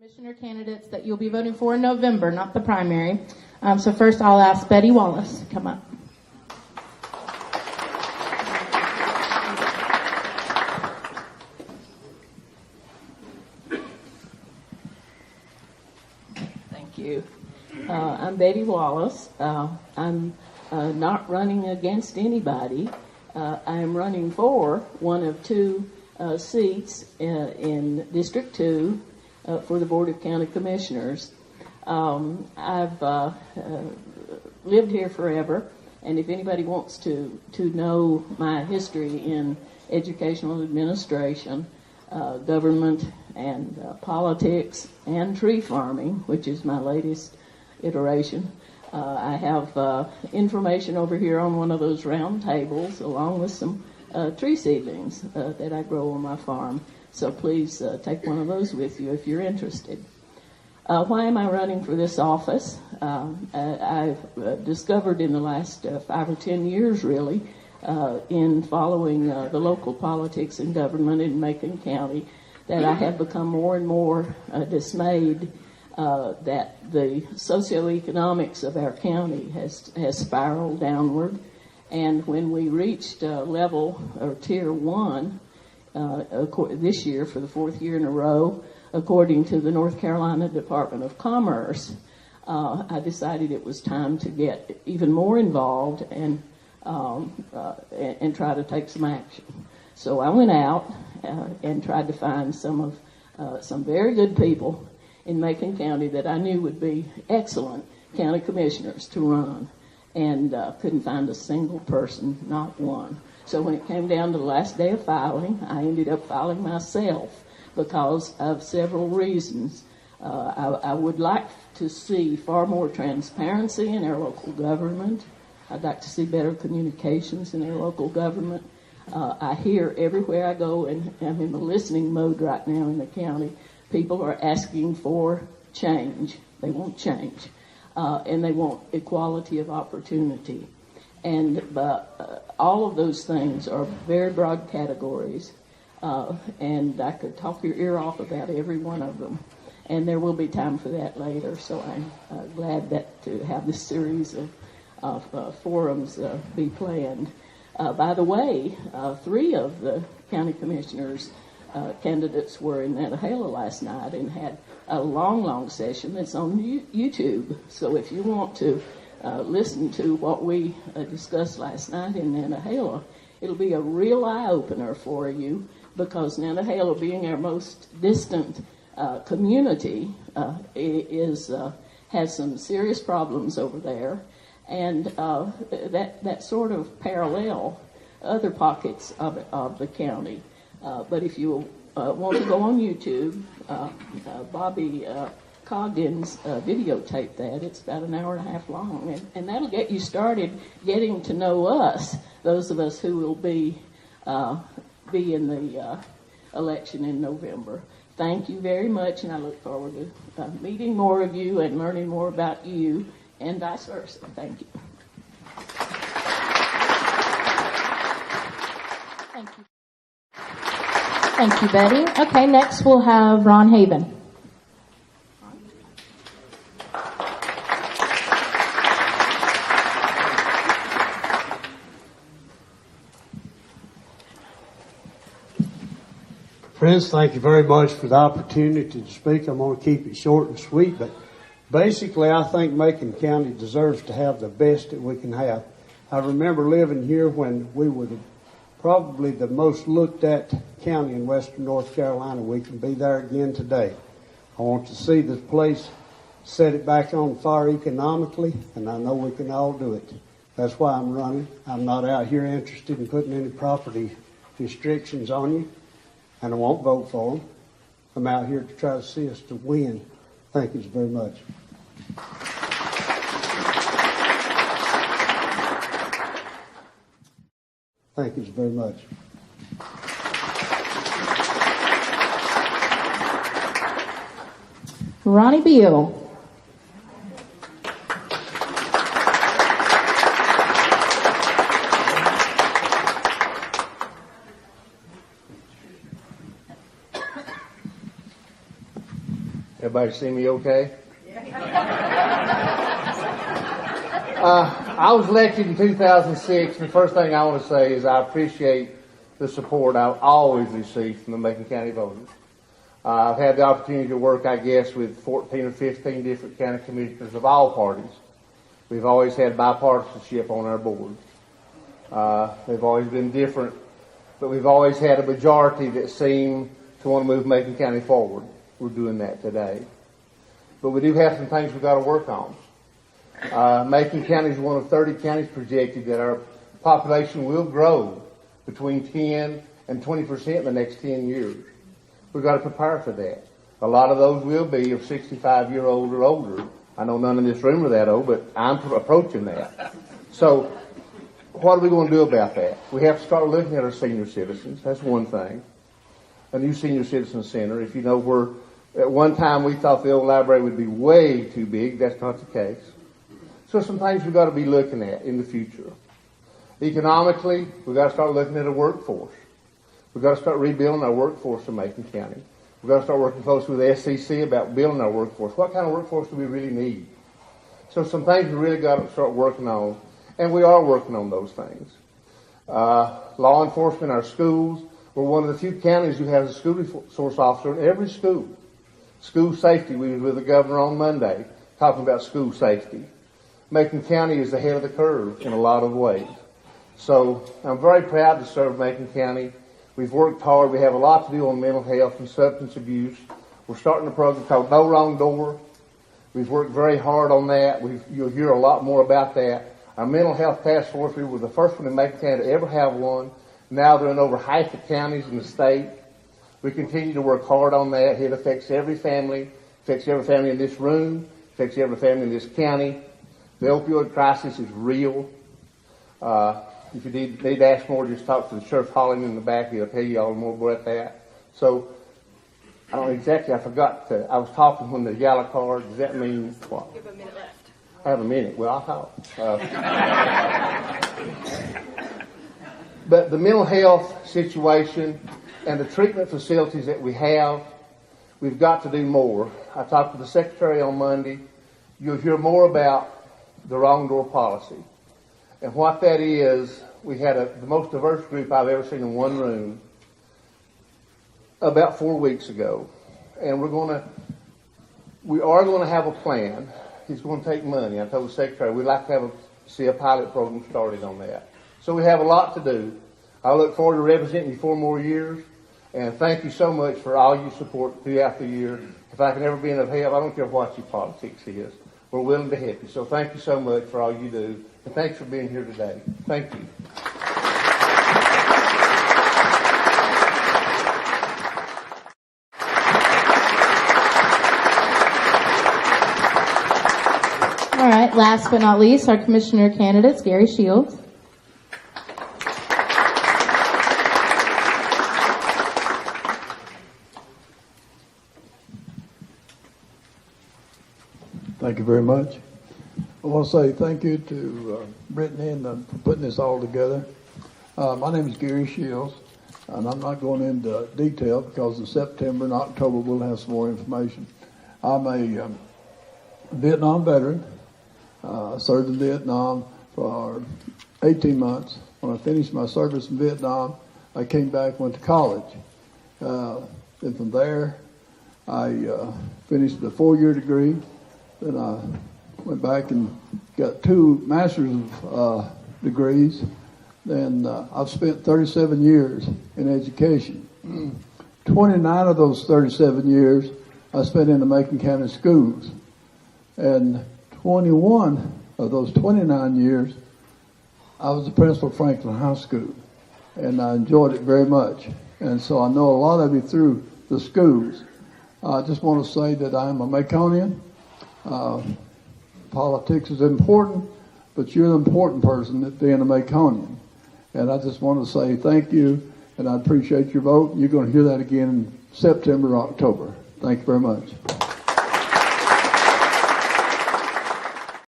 Commissioner candidates that you'll be voting for in November, not the primary. So first I'll ask Betty Wallce to come up. Thank you. I'm Betty Wallce. I'm not running against anybody. I am running for one of two seats in District 2 for the Board of County Commissioners. I've lived here forever, and if anybody wants to know my history in educational administration, government, and politics, and tree farming, which is my latest iteration, I have information over here on one of those round tables, along with some tree seedlings that I grow on my farm. So please take one of those with you if you're interested. Why am I running for this office? I've discovered in the last 5 or 10 years, really, in following the local politics and government in Macon County, that I have become more and more dismayed that the socioeconomics of our county has spiraled downward. And when we reached level or tier 1 this year for the 4th year in a row, according to the North Carolina Department of Commerce, I decided it was time to get even more involved and try to take some action. So I went out and tried to find some very good people in Macon County that I knew would be excellent county commissioners to run, and couldn't find a single person, not one. So when it came down to the last day of filing, I ended up filing myself because of several reasons. I would like to see far more transparency in our local government. I'd like to see better communications in our local government. I hear everywhere I go, and I'm in the listening mode right now in the county, people are asking for change. They want change. And they want equality of opportunity. And all of those things are very broad categories, and I could talk your ear off about every one of them. And there will be time for that later, so I'm glad that to have this series of forums be planned. By the way, 3 of the county commissioners' candidates were in Nantahala last night and had a long session that's on YouTube. So if you want to listen to what we discussed last night in Nantahala, it'll be a real eye-opener for you, because Nantahala, being our most distant community, has some serious problems over there, and that sort of parallel other pockets of the county. But if you want to go on YouTube, Bobby Coggins videotaped that. It's about an hour and a half long, and that'll get you started getting to know us, those of us who will be in the election in November. Thank you very much, and I look forward to meeting more of you and learning more about you, and vice versa. Thank you. Thank you. Thank you, Betty. Okay, next we'll have Ron Haven. Friends, thank you very much for the opportunity to speak. I'm going to keep it short and sweet, but basically I think Macon County deserves to have the best that we can have. I remember living here when we were probably the most looked at county in western North Carolina. We can be there again today. I want to see this place set it back on fire economically, and I know we can all do it. That's why I'm running. I'm not out here interested in putting any property restrictions on you, and I won't vote for them. I'm out here to try to see us to win. Thank you very much. Thank you very much. Ronnie Beale. Everybody see me okay? I was elected in 2006, and the first thing I want to say is I appreciate the support I've always received from the Macon County voters. I've had the opportunity to work, I guess, with 14 or 15 different county commissioners of all parties. We've always had bipartisanship on our board. They've always been different, but we've always had a majority that seem to want to move Macon County forward. We're doing that today. But we do have some things we've got to work on. Macon County is one of 30 counties projected that our population will grow between 10 and 20% in the next 10 years. We've got to prepare for that. A lot of those will be of 65-year-old or older. I know none in this room are that old, but I'm approaching that. So what are we going to do about that? We have to start looking at our senior citizens. That's one thing. A new senior citizen center. If you know, at one time we thought the old library would be way too big. That's not the case. So some things we've got to be looking at in the future. Economically, we've got to start looking at a workforce. We've got to start rebuilding our workforce in Macon County. We've got to start working closely with the SEC about building our workforce. What kind of workforce do we really need? So some things we really got to start working on, and we are working on those things. Law enforcement, our schools. We're one of the few counties who has a school resource officer in every school. School safety, we was with the governor on Monday talking about school safety. Macon County is ahead of the curve in a lot of ways. So I'm very proud to serve Macon County. We've worked hard. We have a lot to do on mental health and substance abuse. We're starting a program called No Wrong Door. We've worked very hard on that. You'll hear a lot more about that. Our mental health task force, we were the first one in Macon County to ever have one. Now they're in over half the counties in the state. We continue to work hard on that. It affects every family. Affects every family in this room. Affects every family in this county. The opioid crisis is real. If you need to ask more, just talk to the Sheriff Holland in the back. He'll tell you all more about that. So, I don't know exactly, I was talking when the yellow card, does that mean what? You have a minute left. I have a minute. Well, I'll talk. But the mental health situation and the treatment facilities that we have, we've got to do more. I talked to the Secretary on Monday. You'll hear more about the wrong door policy. And what that is, we had the most diverse group I've ever seen in one room about 4 weeks ago. And we are going to have a plan. It's going to take money. I told the Secretary we'd like to see a pilot program started on that. So we have a lot to do. I look forward to representing you 4 more years. And thank you so much for all your support throughout the year. If I can ever be of help, I don't care what your politics is. We're willing to help you. So thank you so much for all you do. And thanks for being here today. Thank you. All right, last but not least, our commissioner candidates, Gary Shields. Thank you very much. I want to say thank you to Brittany and for putting this all together. My name is Gary Shields, and I'm not going into detail because in September and October we'll have some more information. I'm a Vietnam veteran. I served in Vietnam for 18 months. When I finished my service in Vietnam, I came back, went to college. Then from there, I finished a 4-year degree. Then I went back and got 2 master's degrees. Then I've spent 37 years in education. 29 of those 37 years I spent in the Macon County schools. And 21 of those 29 years I was the principal of Franklin High School. And I enjoyed it very much. And so I know a lot of you through the schools. I just want to say that I'm a Maconian. Politics is important, but you're the important person at being a Maconian. And I just want to say thank you, and I appreciate your vote. You're going to hear that again in September, October. Thank you very much.